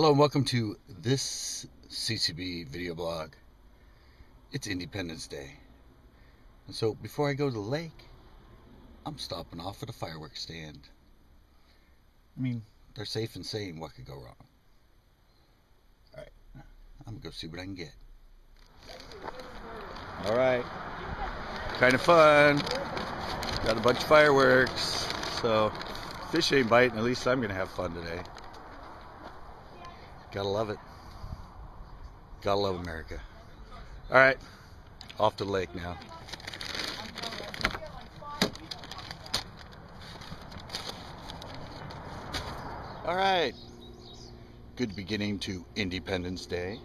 Hello and welcome to this CCB video blog. It's Independence Day. And so before I go to the lake, I'm stopping off at a fireworks stand. I mean, they're safe in saying what could go wrong. Alright, I'm gonna go see what I can get. Alright, kind of fun. Got a bunch of fireworks. So, fish ain't biting, at least I'm gonna have fun today. Gotta love it. Gotta love America. Alright, off to the lake now. Alright, good beginning to Independence Day.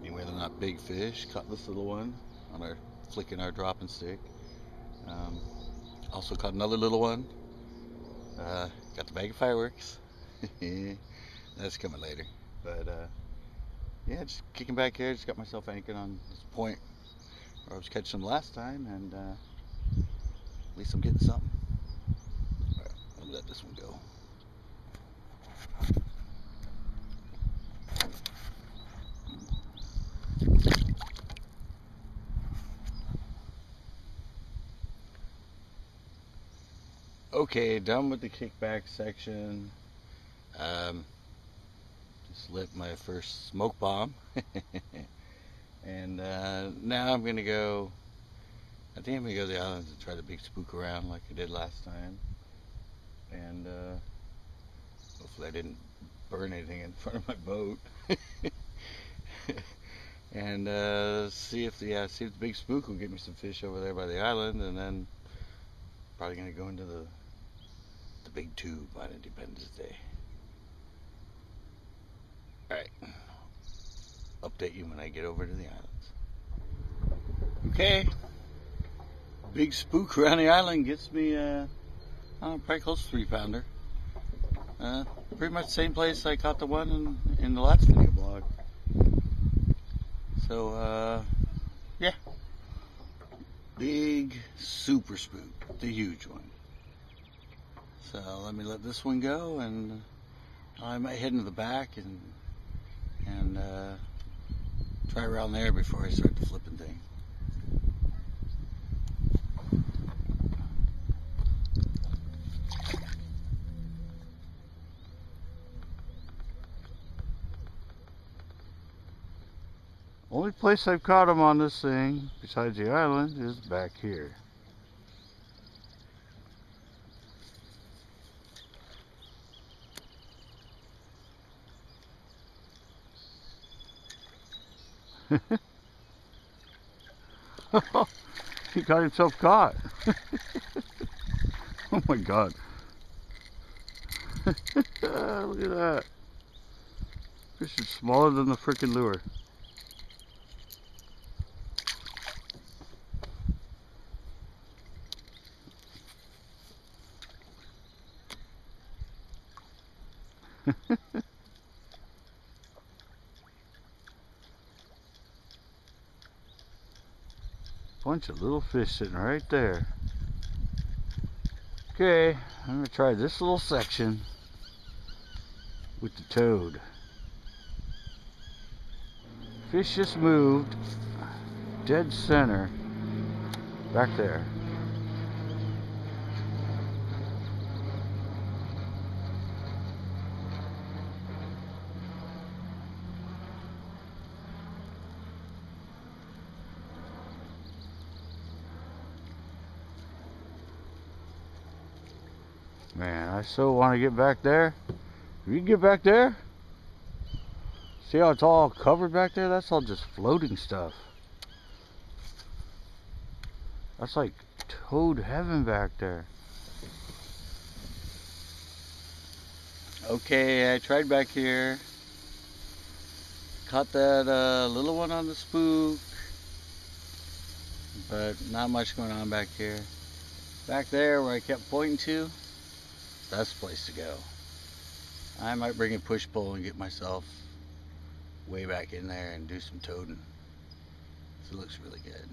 Anyway, they're not big fish. Caught this little one on our flicking our dropping stick. Also caught another little one. Got the bag of fireworks. That's coming later. But yeah, just kicking back here. Just got myself anchored on this point where I was catching them last time, and at least I'm getting something. All right, I'll let this one go. Okay, done with the kickback section. Just lit my first smoke bomb. And now I'm gonna go, I think I'm gonna go to the islands and try to big spook around like I did last time. And hopefully I didn't burn anything in front of my boat. And see if the big spook will get me some fish over there by the island, and then probably gonna go into the big tube on Independence Day. Alright, update you when I get over to the islands. Okay, big spook around the island gets me probably close to 3-pounder. Pretty much the same place I caught the one in the last video blog. So yeah, big super spook, the huge one. So let me let this one go, and I might head into the back and try around there before I start the flipping thing. Only place I've caught them on this thing, besides the island, is back here. He got himself caught. Oh my god. Look at that. Fish is smaller than the frickin' lure. Bunch of little fish sitting right there. Okay, I'm gonna try this little section with the toad. Fish just moved dead center back there. Man, I so want to get back there. If you can get back there, see how it's all covered back there? That's all just floating stuff. That's like toad heaven back there. Okay, I tried back here. Caught that little one on the spook, but not much going on back here. Back there where I kept pointing to, that's the place to go. I might bring a push pole and get myself way back in there and do some toading. So it looks really good.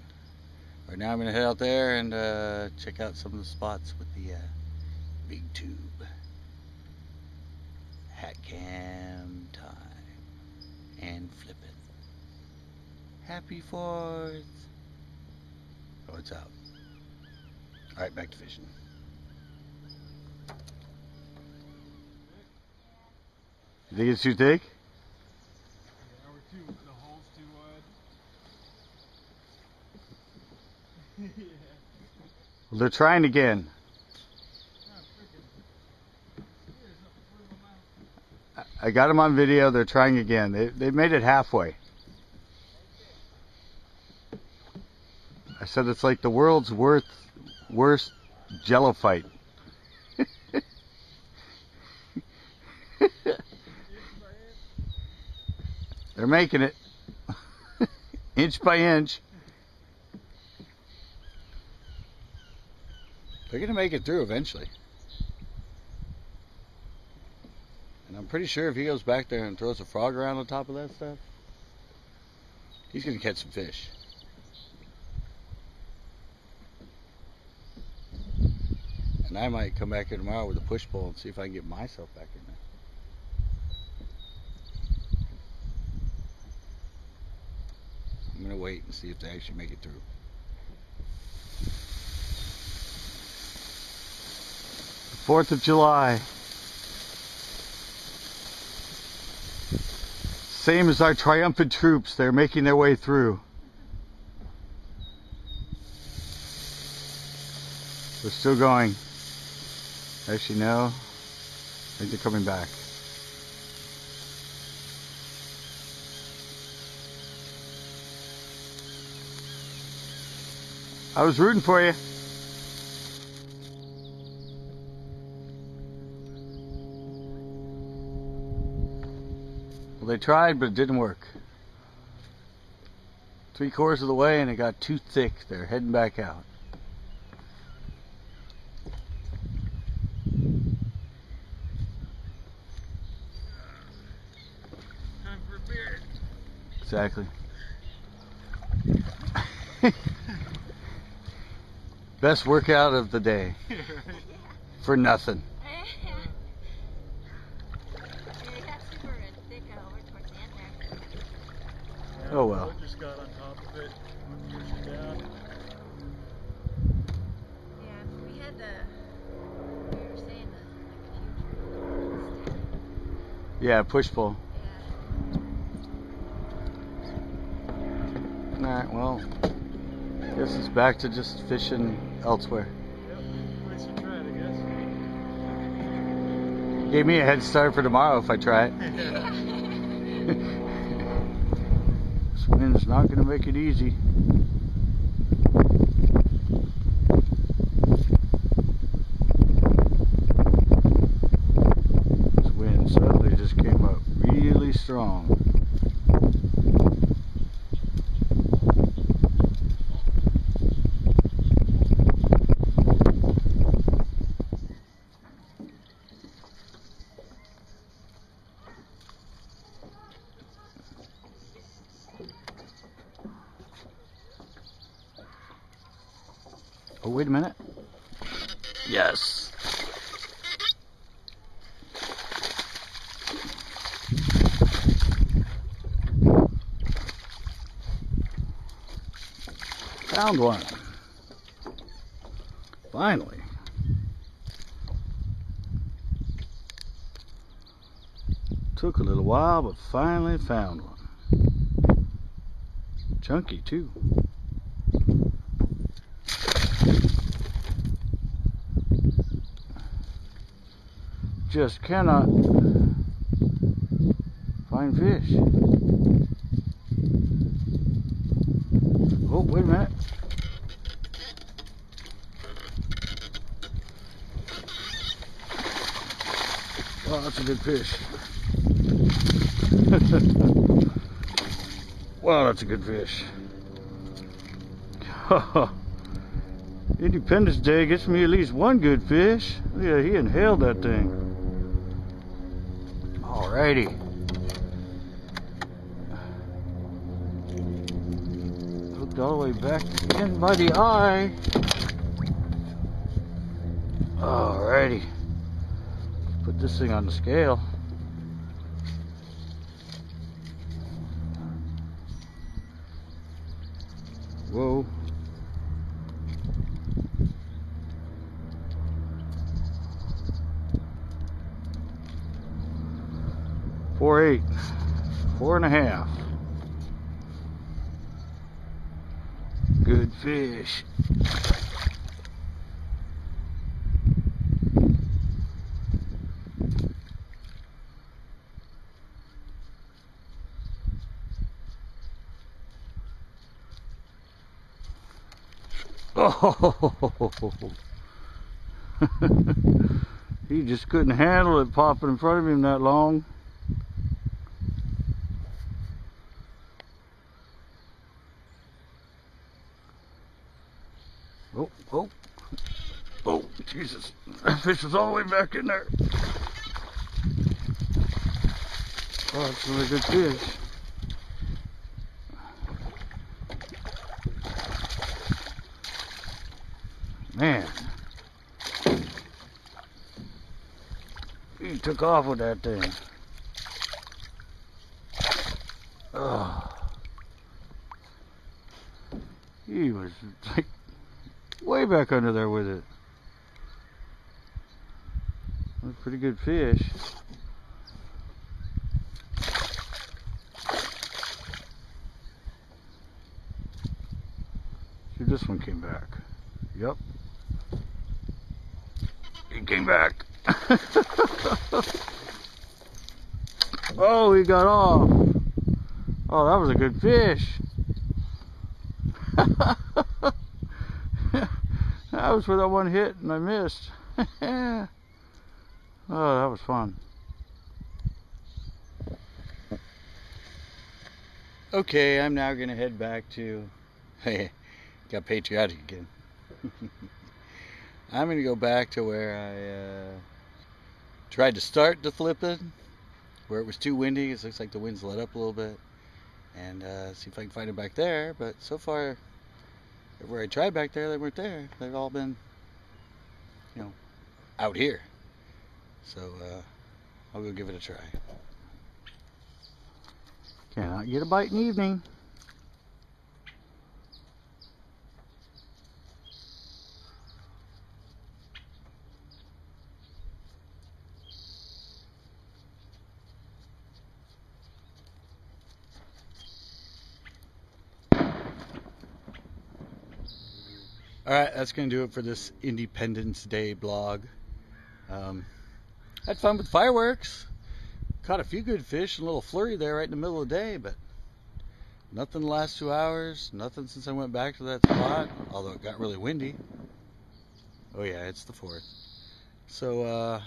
Right now I'm going to head out there and check out some of the spots with the big tube. Hat cam time. and flip it. Happy 4th. Oh, it's out. Alright, back to fishing. You think it's too thick? Yeah, or the hole's too wide. Yeah. Well, they're trying again. I got them on video. They're trying again. They made it halfway. I said it's like the world's worst jello fight. They're making it. Inch by inch. They're going to make it through eventually. And I'm pretty sure if he goes back there and throws a frog around on top of that stuff, he's going to catch some fish. And I might come back here tomorrow with a push pole and see if I can get myself back in there. I'm going to wait and see if they actually make it through. The 4th of July. Same as our triumphant troops. They're making their way through. They're still going. Actually, no. I think they're coming back. I was rooting for you. Well, they tried, but it didn't work. 3/4 of the way, and it got too thick. They're heading back out. Time for a beer. Exactly. Best workout of the day. For nothing. Oh well. Just got on top of it. Push it down. Yeah, we had we were saying the future. Yeah, push pull. Yeah. Alright, well, guess it's back to just fishing elsewhere. Yep, place to try it, I guess. Gave me a head start for tomorrow if I try it. This wind's not going to make it easy. This wind suddenly just came up really strong. Oh, wait a minute. Yes. Found one. Finally. Took a little while, but finally found one. Chunky, too. Just cannot find fish. Oh, wait a minute. Oh, that's a good fish. Wow, that's a good fish. Independence Day gets me at least one good fish. Yeah, he inhaled that thing. Alrighty. Hooked all the way back in by the eye. Alrighty. Put this thing on the scale. Whoa. .48, 4.5. Good fish. Oh, he just couldn't handle it popping in front of him that long. Oh, oh, oh, Jesus. That fish was all the way back in there. Oh, that's a really good fish. Man. He took off with that thing. Oh. He was like way back under there with it. That's a pretty good fish. See, this one came back. Yep. He came back. Oh, he got off. Oh, that was a good fish. That was where that one hit and I missed. Oh, that was fun. Okay, I'm now going to head back to... Hey, got patriotic again. I'm going to go back to where I tried to start the flipping, where it was too windy. It looks like the wind's let up a little bit. And see if I can find it back there. But so far, where I tried back there, they weren't there. They've all been, you know, out here. So I'll go give it a try. Cannot get a bite in the evening. Alright, that's going to do it for this Independence Day blog. Had fun with fireworks. Caught a few good fish, a little flurry there right in the middle of the day, but nothing the last 2 hours, nothing since I went back to that spot, although it got really windy. Oh yeah, it's the 4th. So, I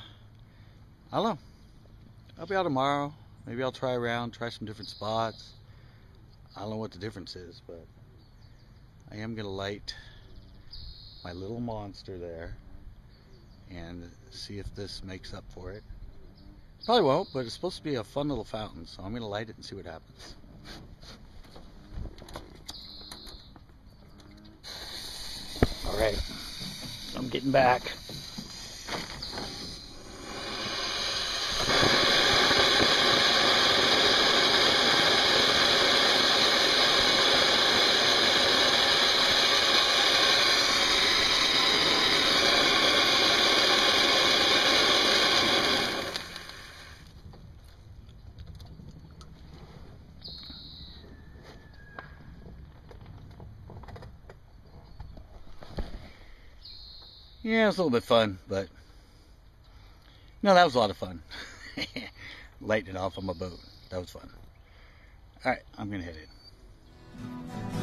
don't know. I'll be out tomorrow. Maybe I'll try around, try some different spots. I don't know what the difference is, but I am going to light my little monster there and see if this makes up for it. Probably won't, but it's supposed to be a fun little fountain, so I'm going to light it and see what happens. Alright, I'm getting back. Yeah, it was a little bit fun, but no, that was a lot of fun. Lighting it off on my boat. That was fun. Alright, I'm going to head in.